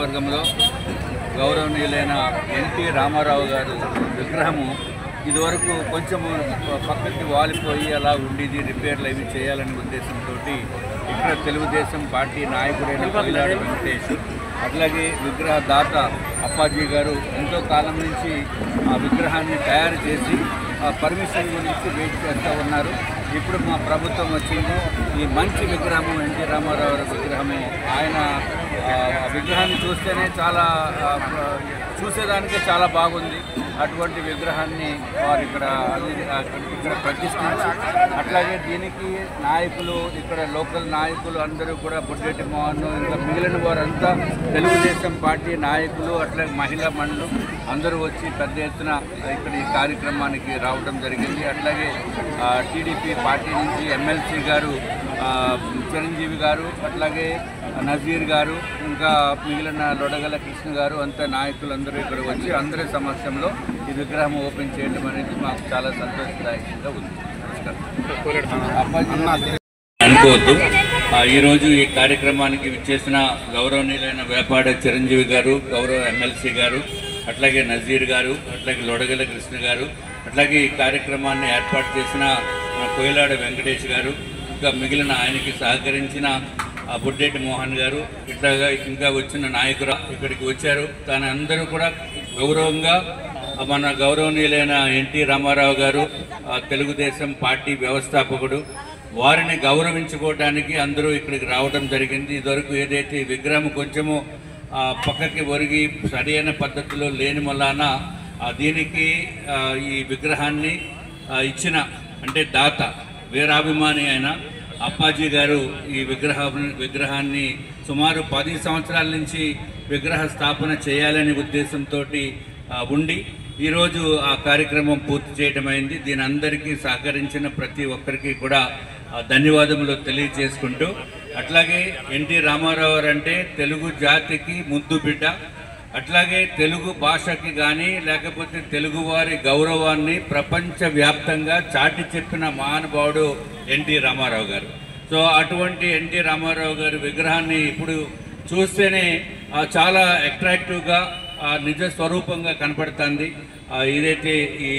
వర్గంలో గౌరవనీయులైన ఎన్టీ రామారావు గారు విగ్రహము ఇదివరకు కొంచెం పక్కకి వాలిపోయి అలా ఉండేది, రిపేర్లు అవి చేయాలనే ఉద్దేశంతో ఇక్కడ తెలుగుదేశం పార్టీ నాయకుడైన కొయిలాడ వెంకటేష్, అట్లాగే విగ్రహ దాత అప్పాజీ గారు ఎంతో కాలం నుంచి ఆ విగ్రహాన్ని తయారు చేసి పర్మిషన్ గురించి వెయిట్ చేస్తూ ఉన్నారు. ఇప్పుడు మా ప్రభుత్వం వచ్చింది, ఈ మంచి విగ్రహము ఎన్టీ రామారావు విగ్రహము, ఆయన విగ్రహాన్ని చూస్తేనే చూసేదానికే చాలా బాగుంది. అటువంటి విగ్రహాన్ని వారు ఇక్కడ ప్రతిష్ఠించి, అట్లాగే దీనికి నాయకులు, ఇక్కడ లోకల్ నాయకులు అందరూ కూడా బొడ్డెట్టి మోహన్, ఇంకా మిగిలిన వారంతా తెలుగుదేశం పార్టీ నాయకులు, అట్లాగే మహిళా మండలు అందరూ వచ్చి పెద్ద ఎత్తున ఇక్కడ ఈ కార్యక్రమానికి రావడం జరిగింది. అట్లాగే టీడీపీ పార్టీ నుంచి ఎమ్మెల్సీ గారు చిరంజీవి గారు, అట్లాగే నజీర్ గారు, ఇంకా మిగిలిన లొడగల కృష్ణ గారు, అంతా నాయకులందరూ ఇక్కడ వచ్చి అందరి సమక్షంలో ఈ విగ్రహం ఓపెన్ చేయడం అనేది మాకు చాలా సంతోషదాయకంగా ఉంది. అనుకోవద్దు, ఈరోజు ఈ కార్యక్రమానికి విచ్చేసిన గౌరవనీయులైన వేపాడ చిరంజీవి గారు, గౌరవ ఎమ్మెల్సీ గారు, అట్లాగే నజీర్ గారు, అట్లాగే లొడగల కృష్ణ గారు, అట్లాగే ఈ కార్యక్రమాన్ని ఏర్పాటు చేసిన కొయిలాడ వెంకటేష్ గారు, ఇంకా మిగిలిన ఆయనకి సహకరించిన బొడ్డెట్టి మోహన్ గారు, ఇట్లాగా ఇంకా వచ్చిన నాయకులు ఇక్కడికి వచ్చారు. కానీ అందరూ కూడా గౌరవంగా మన గౌరవనీయులైన ఎన్టీ రామారావు గారు తెలుగుదేశం పార్టీ వ్యవస్థాపకుడు, వారిని గౌరవించుకోవడానికి అందరూ ఇక్కడికి రావడం జరిగింది. ఇదివరకు ఏదైతే విగ్రహం కొంచెము పక్కకి ఒరిగి సరైన పద్ధతిలో లేని వలన దీనికి ఈ విగ్రహాన్ని ఇచ్చిన అంటే దాత వీరాభిమాని అయిన అప్పాజీ గారు ఈ విగ్రహాన్ని సుమారు 10 సంవత్సరాల నుంచి విగ్రహ స్థాపన చేయాలనే ఉద్దేశంతో ఉండి ఈరోజు ఆ కార్యక్రమం పూర్తి చేయటమైంది. దీని అందరికీ సహకరించిన ప్రతి ఒక్కరికి కూడా ధన్యవాదములు తెలియజేసుకుంటూ, అట్లాగే ఎన్టీ రామారావు అంటే తెలుగు జాతికి ముద్దు బిడ్డ, అట్లాగే తెలుగు భాషకి కానీ లేకపోతే తెలుగువారి గౌరవాన్ని ప్రపంచవ్యాప్తంగా చాటి చెప్పిన మహానుభావుడు ఎన్టీ రామారావు గారు. సో అటువంటి ఎన్టీ రామారావు గారి విగ్రహాన్ని ఇప్పుడు చూస్తేనే చాలా అట్రాక్టివ్గా నిజ స్వరూపంగా కనపడుతుంది. ఏదైతే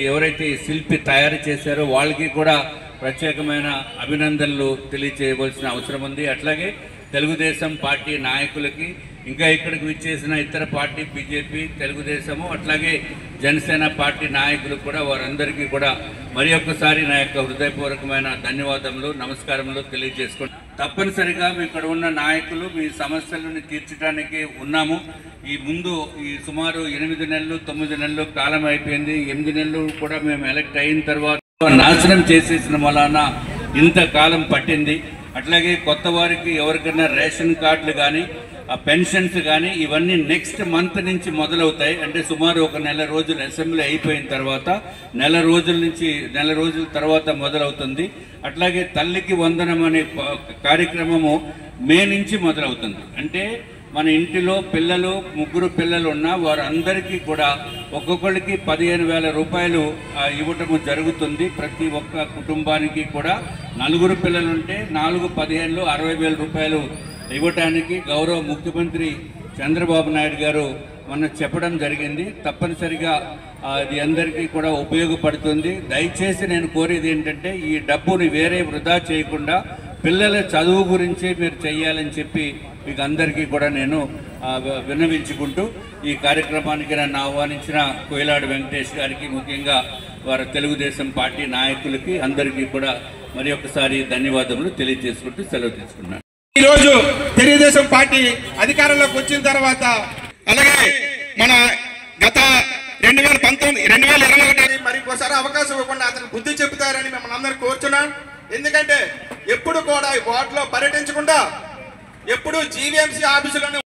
ఎవరైతే శిల్పి తయారు చేశారో వాళ్ళకి కూడా ప్రత్యేకమైన అభినందనలు తెలియజేయవలసిన అవసరం ఉంది. అట్లాగే తెలుగుదేశం పార్టీ నాయకులకి, ఇంకా ఇక్కడికి విచ్చేసిన ఇతర పార్టీ బీజేపీ, తెలుగుదేశము, అట్లాగే జనసేన పార్టీ నాయకులకు కూడా వారందరికీ కూడా మరి ఒక్కసారి నా యొక్క హృదయపూర్వకమైన ధన్యవాదములు, నమస్కారములు తెలియజేసుకుంటాను. తప్పనిసరిగా ఇక్కడ ఉన్న నాయకులు మీ సమస్యలను తీర్చడానికి ఉన్నాము. ఈ సుమారు 8 నెలలు 9 నెలలు కాలం అయిపోయింది. 8 నెలలు కూడా మేము ఎలక్ట్ అయిన తర్వాత నాశనం చేసేసిన వలన ఇంతకాలం పట్టింది. అట్లాగే కొత్త వారికి ఎవరికైనా రేషన్ కార్డులు కానీ పెన్షన్స్ కానీ ఇవన్నీ నెక్స్ట్ మంత్ నుంచి మొదలవుతాయి. అంటే సుమారు ఒక నెల రోజులు అసెంబ్లీ అయిపోయిన తర్వాత నెల రోజుల తర్వాత మొదలవుతుంది. అట్లాగే తల్లికి వందనం అనే కార్యక్రమము మే నుంచి మొదలవుతుంది. అంటే మన ఇంటిలో పిల్లలు 3 పిల్లలు ఉన్నా వారందరికీ కూడా ఒక్కొక్కరికి 15,000 రూపాయలు ఇవ్వటము జరుగుతుంది. ప్రతి ఒక్క కుటుంబానికి కూడా 4 పిల్లలు ఉంటే 4-15 60,000 రూపాయలు ఇవ్వటానికి గౌరవ ముఖ్యమంత్రి చంద్రబాబు నాయుడు గారు మొన్న చెప్పడం జరిగింది. తప్పనిసరిగా అది అందరికీ కూడా ఉపయోగపడుతుంది. దయచేసి నేను కోరేది ఏంటంటే ఈ డబ్బుని వేరే వృధా చేయకుండా పిల్లల చదువు గురించి మీరు చేయాలని చెప్పి మీకు అందరికీ కూడా నేను విన్నవించుకుంటూ ఈ కార్యక్రమానికి నన్ను ఆహ్వానించిన కొయిలాడ వెంకటేష్ గారికి, ముఖ్యంగా వారి తెలుగుదేశం పార్టీ నాయకులకి అందరికీ కూడా మరి ఒక్కసారి ధన్యవాదములు తెలియజేసుకుంటూ సెలవు తీసుకున్నాను. ఈరోజు తెలుగుదేశం పార్టీ అధికారంలోకి వచ్చిన తర్వాత, అలాగే మన గత 2021 మరి ఇంకోసారి అవకాశం ఇవ్వకుండా అతను బుద్ధి చెబుతారని మిమ్మల్ని అందరూ కోరుచున్నాం. ఎందుకంటే ఎప్పుడు కూడా ఈ వార్డులో పర్యటించకుండా ఎప్పుడు జీవీఎంసీ ఆఫీసులోనే